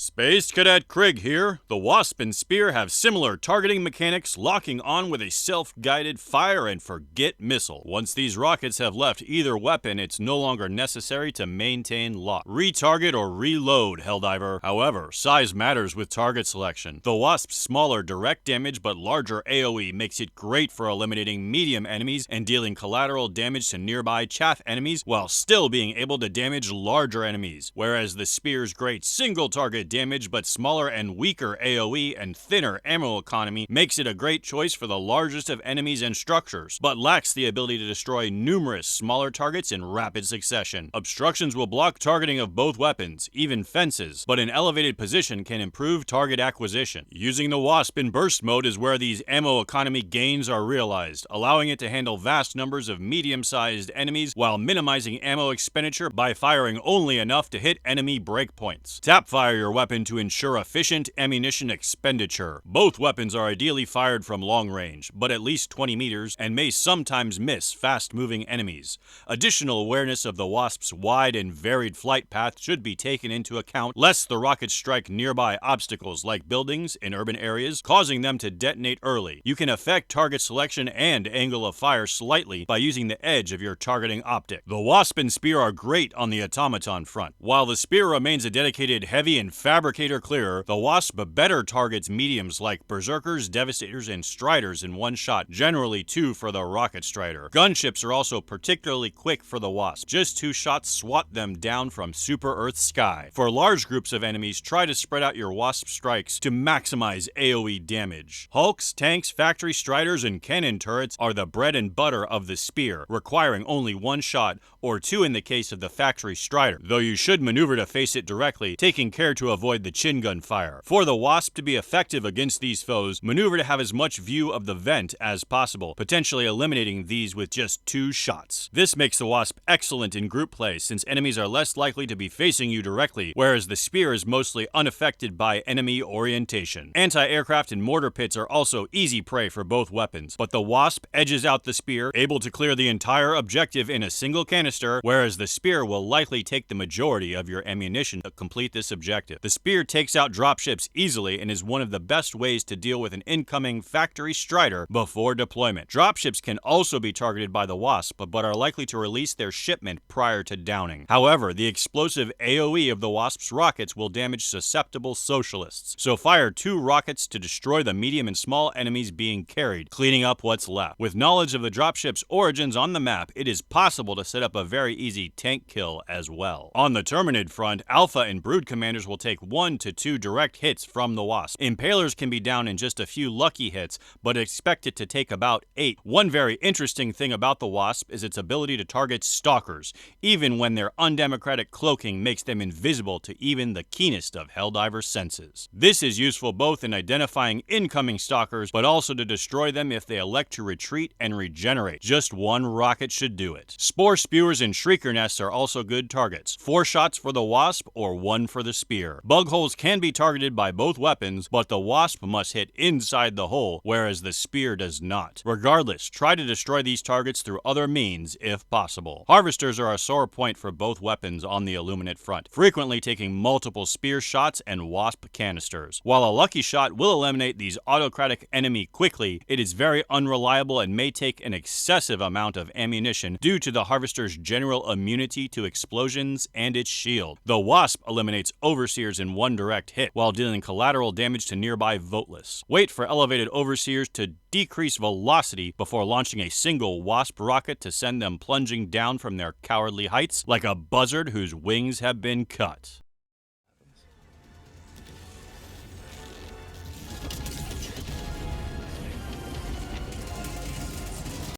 Space Cadet Krig here. The Wasp and Spear have similar targeting mechanics, locking on with a self-guided fire and forget missile. Once these rockets have left either weapon, it's no longer necessary to maintain lock. Retarget or reload, Helldiver. However, size matters with target selection. The Wasp's smaller direct damage but larger AoE makes it great for eliminating medium enemies and dealing collateral damage to nearby chaff enemies while still being able to damage larger enemies, whereas the Spear's great single target damage but smaller and weaker AoE and thinner ammo economy makes it a great choice for the largest of enemies and structures, but lacks the ability to destroy numerous smaller targets in rapid succession. Obstructions will block targeting of both weapons, even fences, but an elevated position can improve target acquisition. Using the Wasp in burst mode is where these ammo economy gains are realized, allowing it to handle vast numbers of medium-sized enemies while minimizing ammo expenditure by firing only enough to hit enemy breakpoints. Tap fire your weapon to ensure efficient ammunition expenditure. Both weapons are ideally fired from long range, but at least 20 meters, and may sometimes miss fast-moving enemies. Additional awareness of the Wasp's wide and varied flight path should be taken into account, lest the rockets strike nearby obstacles like buildings in urban areas, causing them to detonate early. You can affect target selection and angle of fire slightly by using the edge of your targeting optic. The Wasp and Spear are great on the Automaton front. While the Spear remains a dedicated heavy and fabricator clearer, the Wasp better targets mediums like Berserkers, Devastators, and Striders in one shot, generally 2 for the Rocket Strider. Gunships are also particularly quick for the Wasp. Just 2 shots swat them down from Super Earth sky. For large groups of enemies, try to spread out your Wasp strikes to maximize AoE damage. Hulks, tanks, factory Striders, and cannon turrets are the bread and butter of the Spear, requiring only 1 shot, or 2 in the case of the factory Strider, though you should maneuver to face it directly, taking care to avoid the chin gun fire. For the Wasp to be effective against these foes, maneuver to have as much view of the vent as possible, potentially eliminating these with just 2 shots. This makes the Wasp excellent in group play, since enemies are less likely to be facing you directly, whereas the Spear is mostly unaffected by enemy orientation. Anti-aircraft and mortar pits are also easy prey for both weapons, but the Wasp edges out the Spear, able to clear the entire objective in a single canister, whereas the Spear will likely take the majority of your ammunition to complete this objective. The Spear takes out dropships easily and is one of the best ways to deal with an incoming factory Strider before deployment. Dropships can also be targeted by the Wasp, but are likely to release their shipment prior to downing. However, the explosive AoE of the Wasp's rockets will damage susceptible socialists, so fire 2 rockets to destroy the medium and small enemies being carried, cleaning up what's left. With knowledge of the dropship's origins on the map, it is possible to set up a very easy tank kill as well. On the Terminid front, Alpha and Brood commanders will take 1 to 2 direct hits from the Wasp. Impalers can be down in just a few lucky hits, but expect it to take about 8. One very interesting thing about the Wasp is its ability to target Stalkers, even when their undemocratic cloaking makes them invisible to even the keenest of Helldiver senses. This is useful both in identifying incoming Stalkers, but also to destroy them if they elect to retreat and regenerate. Just 1 rocket should do it. Spore Spewers and Shrieker Nests are also good targets. 4 shots for the Wasp or 1 for the Spear. Bug holes can be targeted by both weapons, but the Wasp must hit inside the hole, whereas the Spear does not. Regardless, try to destroy these targets through other means if possible. Harvesters are a sore point for both weapons on the Illuminate front, frequently taking multiple Spear shots and Wasp canisters. While a lucky shot will eliminate these autocratic enemy quickly, it is very unreliable and may take an excessive amount of ammunition due to the Harvester's general immunity to explosions and its shield. The Wasp eliminates Overseers in 1 direct hit, while dealing collateral damage to nearby voteless. Wait for elevated Overseers to decrease velocity before launching a single Wasp rocket to send them plunging down from their cowardly heights like a buzzard whose wings have been cut.